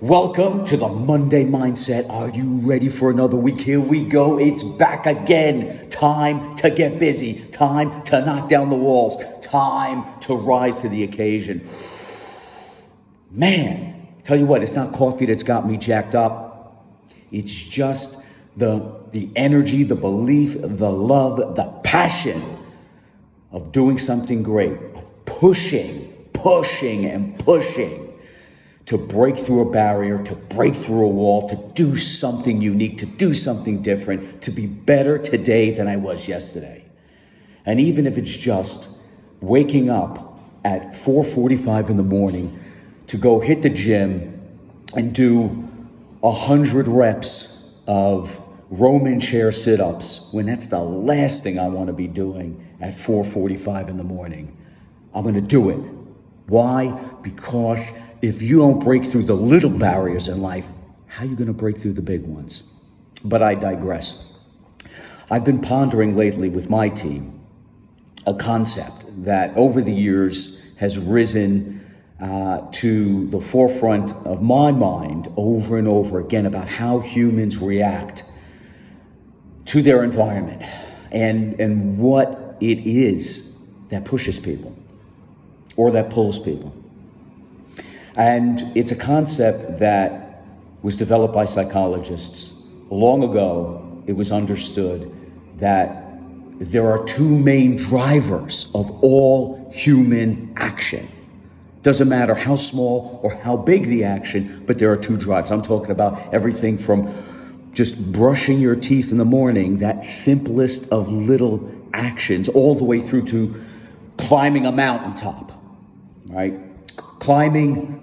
Welcome to the Monday Mindset. Are you ready for another week? Here we go. It's back again. Time to get busy. Time to knock down the walls. Time to rise to the occasion. Man, tell you what, it's not coffee that's got me jacked up. It's just the energy, the belief, the love, the passion of doing something great, of pushing to break through a barrier, to break through a wall, to do something unique, to do something different, to be better today than I was yesterday. And even if it's just waking up at 4:45 in the morning to go hit the gym and do 100 reps of Roman chair sit-ups, when that's the last thing I want to be doing at 4:45 in the morning, I'm going to do it. Why? Because if you don't break through the little barriers in life, how are you going to break through the big ones? But I digress. I've been pondering lately with my team a concept that over the years has risen to the forefront of my mind over and over again about how humans react to their environment and what it is that pushes people or that pulls people. And it's a concept that was developed by psychologists. Long ago, it was understood that there are two main drivers of all human action. Doesn't matter how small or how big the action, but there are two drivers. I'm talking about everything from just brushing your teeth in the morning, that simplest of little actions, all the way through to climbing a mountaintop, right? Climbing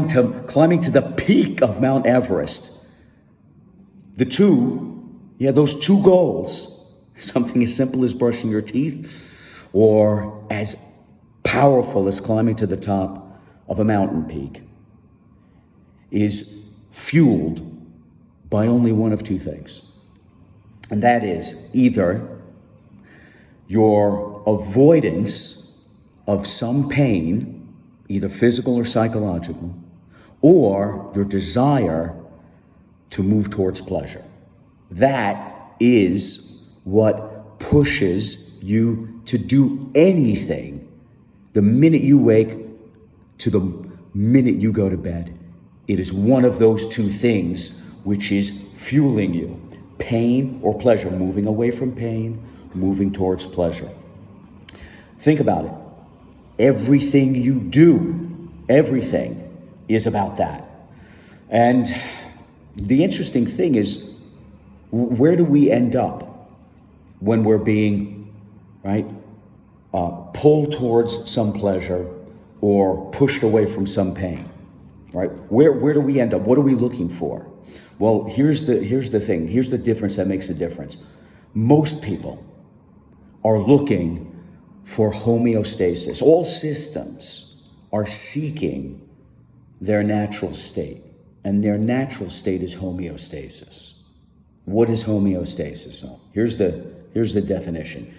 to the peak of Mount Everest. Those two goals, something as simple as brushing your teeth or as powerful as climbing to the top of a mountain peak, is fueled by only one of two things. And that is either your avoidance of some pain, either physical or psychological, or your desire to move towards pleasure. That is what pushes you to do anything the minute you wake to the minute you go to bed. It is one of those two things which is fueling you. Pain or pleasure, moving away from pain, moving towards pleasure. Think about it. Everything you do, everything is about that. And the interesting thing is, where do we end up when we're being, pulled towards some pleasure or pushed away from some pain, right? Where do we end up? What are we looking for? Well, here's the thing. Here's the difference that makes a difference. Most people are looking for homeostasis. All systems are seeking their natural state, and their natural state is homeostasis. What is homeostasis? So here's the definition.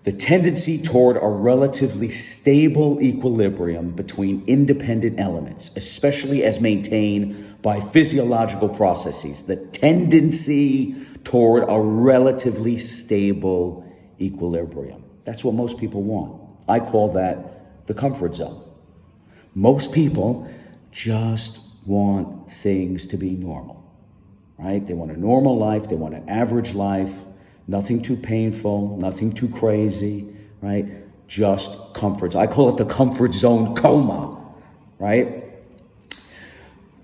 The tendency toward a relatively stable equilibrium between independent elements, especially as maintained by physiological processes. The tendency toward a relatively stable equilibrium. That's what most people want. I call that the comfort zone. Most people just want things to be normal, right? They want a normal life. They want an average life. Nothing too painful, nothing too crazy, right? Just comfort. I call it the comfort zone coma, right?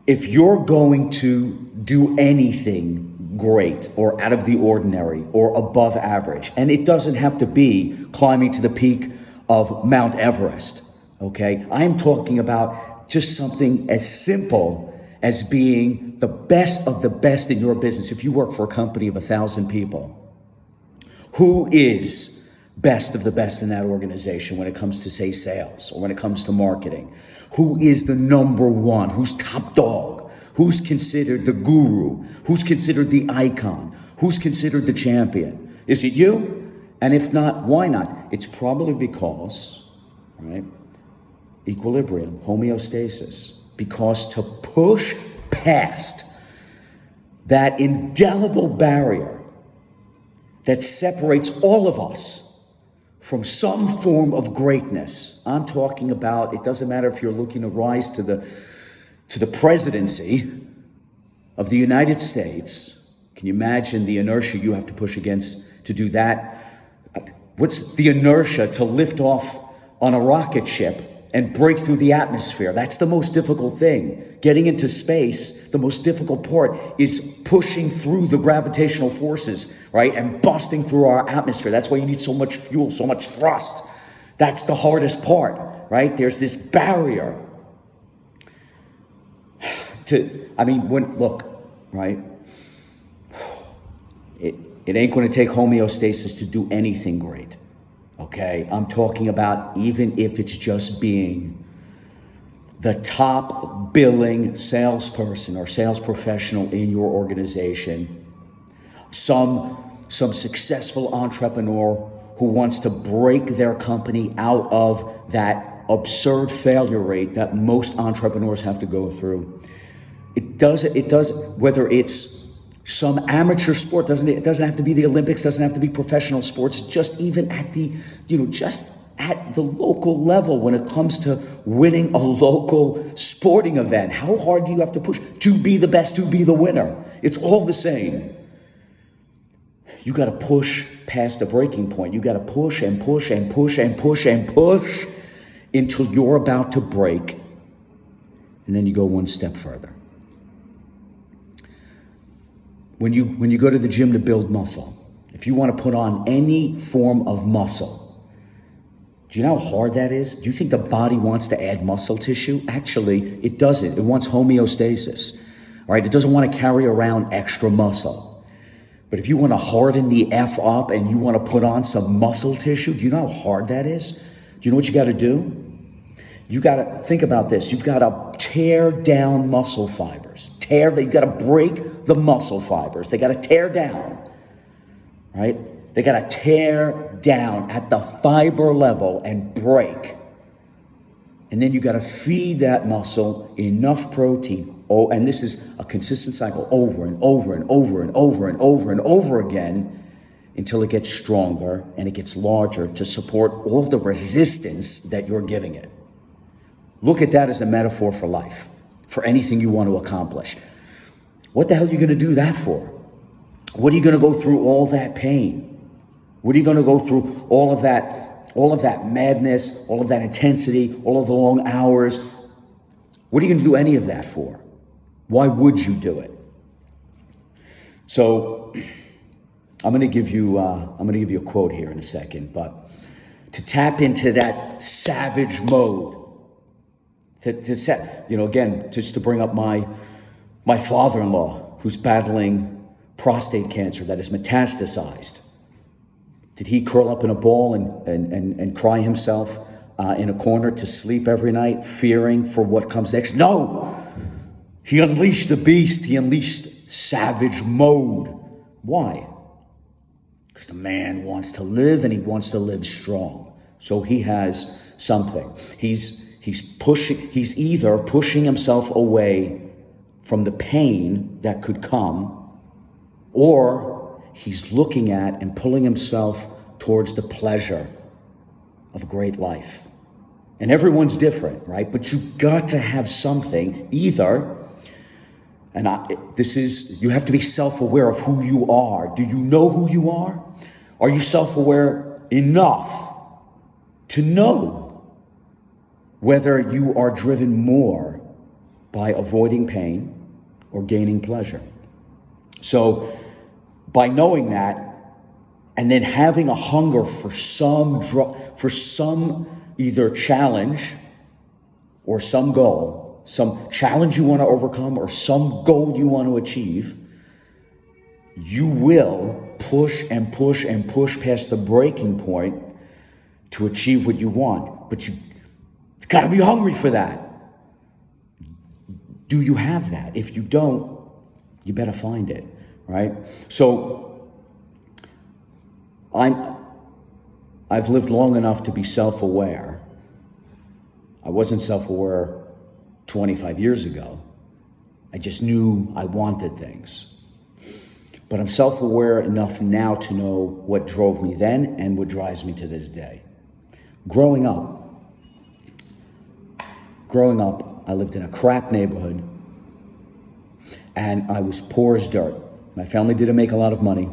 If you're going to do anything great or out of the ordinary or above average, and it doesn't have to be climbing to the peak of Mount Everest, okay? I'm talking about just something as simple as being the best of the best in your business. If you work for a company of 1,000 people, who is best of the best in that organization when it comes to, say, sales or when it comes to marketing? Who is the number one? Who's top dog? Who's considered the guru? Who's considered the icon? Who's considered the champion? Is it you? And if not, why not? It's probably because, right, equilibrium, homeostasis. Because to push past that indelible barrier that separates all of us from some form of greatness. I'm talking about, it doesn't matter if you're looking to rise to the presidency of the United States. Can you imagine the inertia you have to push against to do that? What's the inertia to lift off on a rocket ship and break through the atmosphere? That's the most difficult thing. Getting into space, the most difficult part is pushing through the gravitational forces, right? And busting through our atmosphere. That's why you need so much fuel, so much thrust. That's the hardest part, right? There's this barrier right? It ain't going to take homeostasis to do anything great, okay? I'm talking about even if it's just being the top billing salesperson or sales professional in your organization, some successful entrepreneur who wants to break their company out of that absurd failure rate that most entrepreneurs have to go through. It does, whether it's some amateur sport, it doesn't have to be the Olympics, doesn't have to be professional sports, just even at just at the local level when it comes to winning a local sporting event. How hard do you have to push to be the best, to be the winner? It's all the same. You got to push past the breaking point. You got to push and push and push and push and push until you're about to break. And then you go one step further. When you go to the gym to build muscle, if you want to put on any form of muscle, do you know how hard that is? Do you think the body wants to add muscle tissue? Actually, it doesn't. It wants homeostasis. All right, it doesn't want to carry around extra muscle. But if you want to harden the F up and you want to put on some muscle tissue, do you know how hard that is? Do you know what you got to do? You got to think about this. You've got to tear down muscle fibers. You got to break the muscle fibers. They got to tear down, right? They got to tear down at the fiber level and break. And then you got to feed that muscle enough protein. Oh, and this is a consistent cycle over and over and over and over and over and over again until it gets stronger and it gets larger to support all the resistance that you're giving it. Look at that as a metaphor for life, for anything you want to accomplish. What the hell are you going to do that for? What are you going to go through all that pain? What are you going to go through all of that madness, all of that intensity, all of the long hours? What are you going to do any of that for? Why would you do it? So I'm going to give you a quote here in a second, but to tap into that savage mode, again, just to bring up my father-in-law who's battling prostate cancer that is metastasized. Did he curl up in a ball and cry himself in a corner to sleep every night, fearing for what comes next? No! He unleashed the beast. He unleashed savage mode. Why? Because the man wants to live and he wants to live strong. So he has something. He's either pushing himself away from the pain that could come, or he's looking at and pulling himself towards the pleasure of a great life. And everyone's different, right? But you got to have something either, you have to be self-aware of who you are. Do you know who you are? Are you self-aware enough to know whether you are driven more by avoiding pain or gaining pleasure? So by knowing that, and then having a hunger for some either challenge or some goal, some challenge you want to overcome or some goal you want to achieve, you will push and push and push past the breaking point to achieve what you want. But you've got to be hungry for that. Do you have that? If you don't, you better find it, right? So I've lived long enough to be self-aware. I wasn't self-aware 25 years ago. I just knew I wanted things. But I'm self-aware enough now to know what drove me then and what drives me to this day. Growing up, I lived in a crap neighborhood, and I was poor as dirt. My family didn't make a lot of money.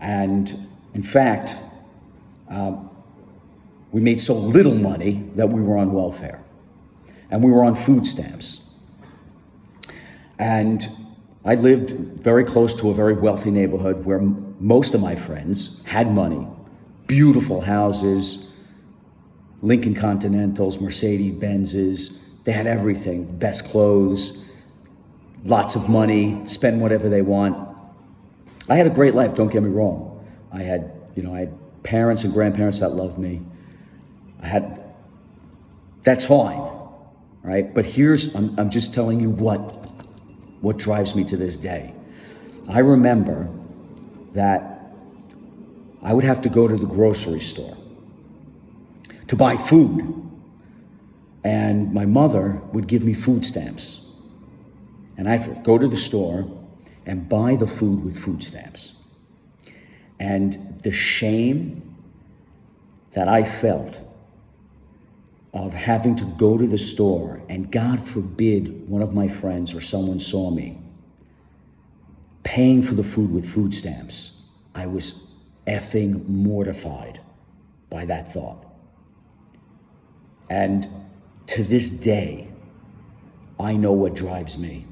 And in fact, we made so little money that we were on welfare. And we were on food stamps. And I lived very close to a very wealthy neighborhood where most of my friends had money, beautiful houses, Lincoln Continentals, Mercedes Benzes. They had everything, best clothes, lots of money, spend whatever they want. I had a great life, don't get me wrong. I had parents and grandparents that loved me. That's fine, right? But I'm just telling you what drives me to this day. I remember that I would have to go to the grocery store to buy food, and my mother would give me food stamps. And I'd go to the store and buy the food with food stamps. And the shame that I felt of having to go to the store, and God forbid one of my friends or someone saw me paying for the food with food stamps, I was effing mortified by that thought. And to this day, I know what drives me.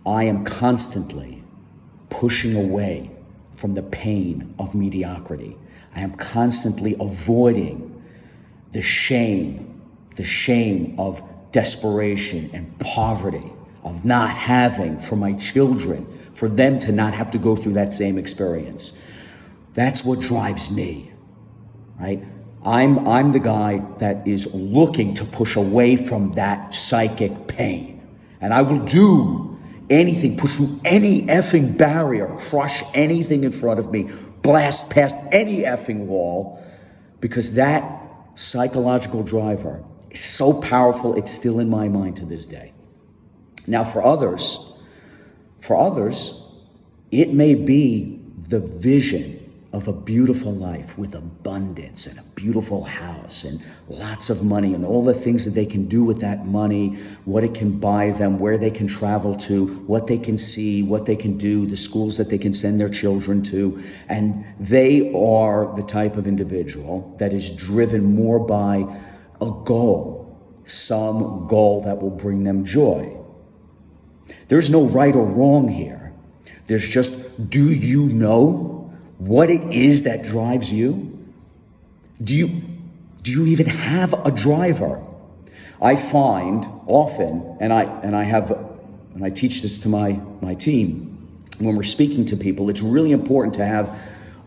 I am constantly pushing away from the pain of mediocrity. I am constantly avoiding the shame of desperation and poverty, of not having for my children, for them to not have to go through that same experience. That's what drives me, right? I'm the guy that is looking to push away from that psychic pain. And I will do anything, push through any effing barrier, crush anything in front of me, blast past any effing wall, because that psychological driver is so powerful, it's still in my mind to this day. Now for others, it may be the vision of a beautiful life with abundance and a beautiful house and lots of money and all the things that they can do with that money, what it can buy them, where they can travel to, what they can see, what they can do, the schools that they can send their children to. And they are the type of individual that is driven more by a goal, some goal that will bring them joy. There's no right or wrong here. There's just, do you know what it is that drives you? Do you even have a driver? I find often, and I teach this to my team, when we're speaking to people, it's really important to have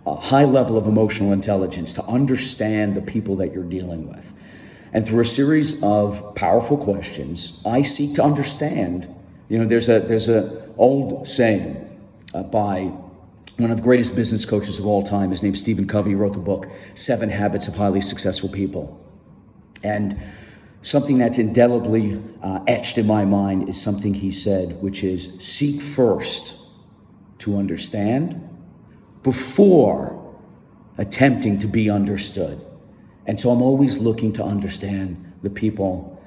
a high level of emotional intelligence to understand the people that you're dealing with. And through a series of powerful questions, I seek to understand. There's a old saying by one of the greatest business coaches of all time. His name's Stephen Covey. He wrote the book, 7 Habits of Highly Successful People. And something that's indelibly etched in my mind is something he said, which is seek first to understand before attempting to be understood. And so I'm always looking to understand the people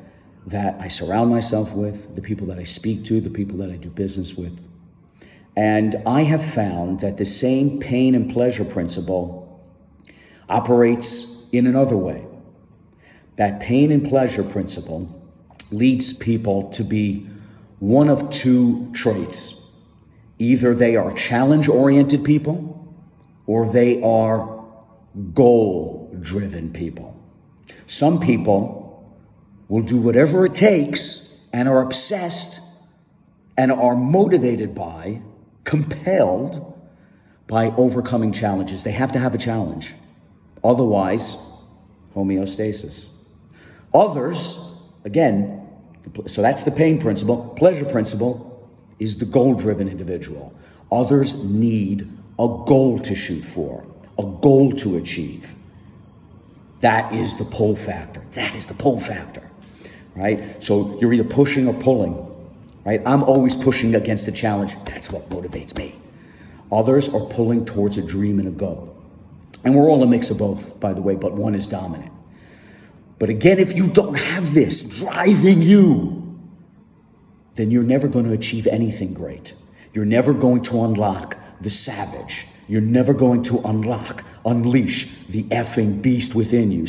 that I surround myself with, the people that I speak to, the people that I do business with. And I have found that the same pain and pleasure principle operates in another way. That pain and pleasure principle leads people to be one of two traits. Either they are challenge-oriented people or they are goal-driven people. Some people will do whatever it takes and are obsessed and are motivated by, compelled by overcoming challenges. They have to have a challenge. Otherwise, homeostasis. Others, again, so that's the pain principle. Pleasure principle is the goal-driven individual. Others need a goal to shoot for, a goal to achieve. That is the pull factor. That is the pull factor, right? So you're either pushing or pulling. right? I'm always pushing against a challenge. That's what motivates me. Others are pulling towards a dream and a goal. And we're all a mix of both, by the way, but one is dominant. But again, if you don't have this driving you, then you're never going to achieve anything great. You're never going to unlock the savage. You're never going to unleash the effing beast within you.